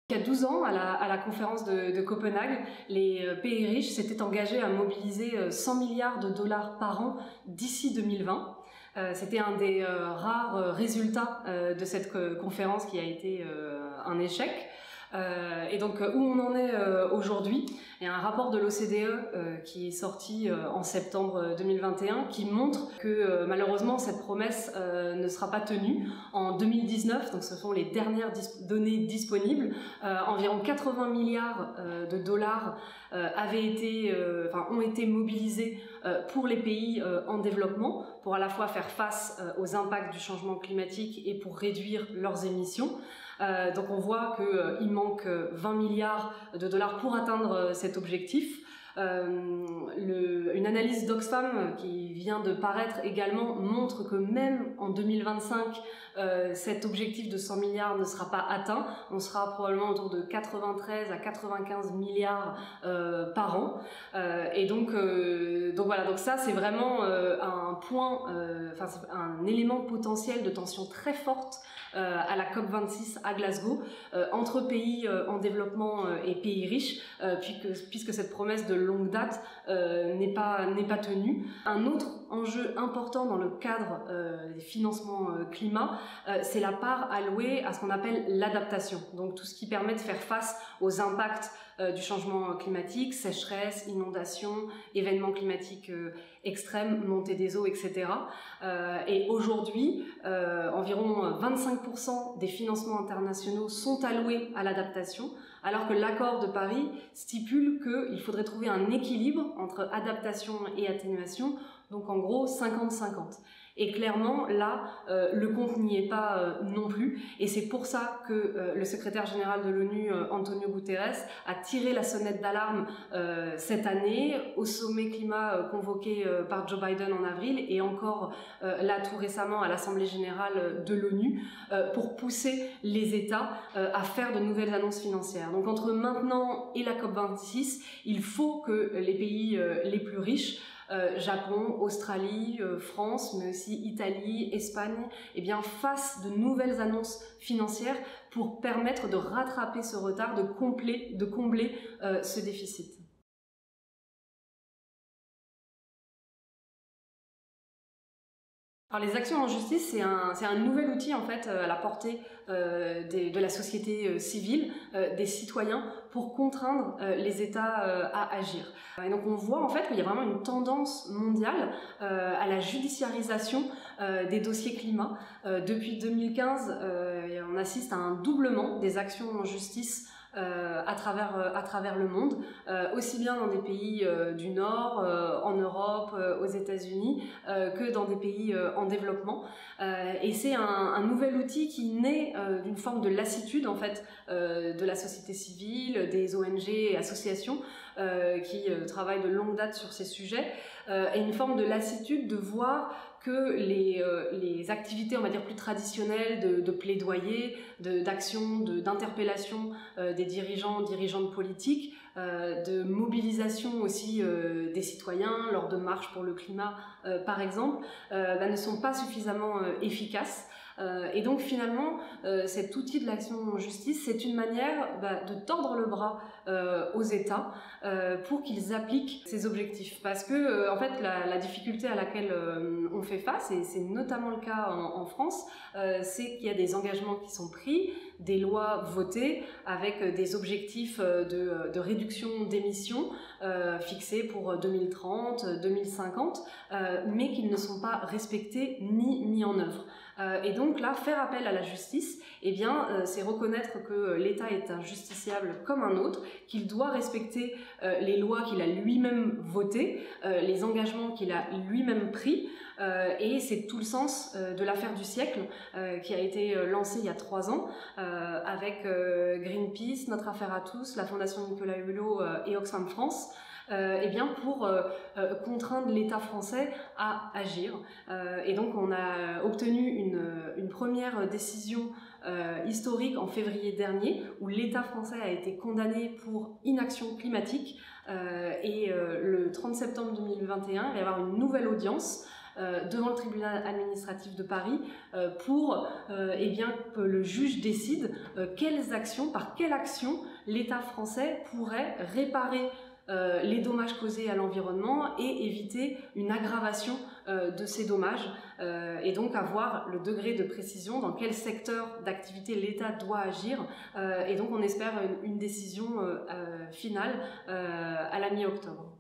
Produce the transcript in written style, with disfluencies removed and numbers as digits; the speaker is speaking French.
Il y a 12 ans, à la conférence de Copenhague, les pays riches s'étaient engagés à mobiliser 100 milliards de dollars par an d'ici 2020. C'était un des rares résultats de cette conférence qui a été un échec. Et donc où on en est aujourd'hui, il y a un rapport de l'OCDE qui est sorti en septembre 2021 qui montre que malheureusement cette promesse ne sera pas tenue. En 2019, donc ce sont les dernières données disponibles, environ 80 milliards de dollars ont été mobilisés pour les pays en développement, pour à la fois faire face aux impacts du changement climatique et pour réduire leurs émissions. Donc on voit qu'il manque 20 milliards de dollars pour atteindre cet objectif. Une analyse d'Oxfam qui vient de paraître également montre que même en 2025, cet objectif de 100 milliards ne sera pas atteint. On sera probablement autour de 93 à 95 milliards par an. Et donc voilà, donc ça c'est vraiment un point, un élément potentiel de tension très forte à la COP26 à Glasgow entre pays en développement et pays riches, puisque cette promesse de longue date n'est pas tenue. Un autre enjeu important dans le cadre des financements climat, c'est la part allouée à ce qu'on appelle l'adaptation. Donc tout ce qui permet de faire face aux impacts du changement climatique, sécheresse, inondations, événements climatiques extrêmes, montée des eaux, etc. Et aujourd'hui, environ 25% des financements internationaux sont alloués à l'adaptation, alors que l'accord de Paris stipule qu'il faudrait trouver un équilibre entre adaptation et atténuation, donc en gros 50-50. Et clairement, là, le compte n'y est pas non plus. Et c'est pour ça que le secrétaire général de l'ONU, Antonio Guterres, a tiré la sonnette d'alarme cette année au sommet climat convoqué par Joe Biden en avril et encore là tout récemment à l'Assemblée générale de l'ONU pour pousser les États à faire de nouvelles annonces financières. Donc entre maintenant et la COP26, il faut que les pays les plus riches, Japon, Australie, France, mais aussi Italie, Espagne, fassent de nouvelles annonces financières pour permettre de rattraper ce retard, de combler ce déficit. Alors les actions en justice, c'est un nouvel outil en fait à la portée de la société civile, des citoyens, pour contraindre les États à agir. Et donc on voit en fait qu'il y a vraiment une tendance mondiale à la judiciarisation des dossiers climat. Depuis 2015, on assiste à un doublement des actions en justice à travers le monde, aussi bien dans des pays du Nord, en Europe, aux États-Unis, que dans des pays en développement. Et c'est un nouvel outil qui naît d'une forme de lassitude en fait de la société civile, des ONG et associations qui travaillent de longue date sur ces sujets, et une forme de lassitude de voir que les activités, on va dire, plus traditionnelles de plaidoyer, d'action, d'interpellation des dirigeantes politiques, de mobilisation aussi des citoyens lors de marches pour le climat, par exemple, ne sont pas suffisamment efficaces. Et donc finalement, cet outil de l'action en justice, c'est une manière de tordre le bras aux États pour qu'ils appliquent ces objectifs. Parce que en fait, la difficulté à laquelle on fait face, et c'est notamment le cas en France, c'est qu'il y a des engagements qui sont pris, des lois votées avec des objectifs de réduction d'émissions fixés pour 2030, 2050, mais qu'ils ne sont pas respectés ni mis en œuvre. Et donc là, faire appel à la justice, c'est reconnaître que l'État est un justiciable comme un autre, qu'il doit respecter les lois qu'il a lui-même votées, les engagements qu'il a lui-même pris, et c'est tout le sens de l'affaire du siècle qui a été lancée il y a 3 ans avec Greenpeace, Notre Affaire à tous, la Fondation Nicolas Hulot et Oxfam France. Pour contraindre l'État français à agir. Et donc on a obtenu une première décision historique en février dernier où l'État français a été condamné pour inaction climatique, et le 30 septembre 2021 il va y avoir une nouvelle audience devant le tribunal administratif de Paris pour que le juge décide par quelle action l'État français pourrait réparer les dommages causés à l'environnement et éviter une aggravation de ces dommages et donc avoir le degré de précision dans quel secteur d'activité l'État doit agir et donc on espère une décision finale à la mi-octobre.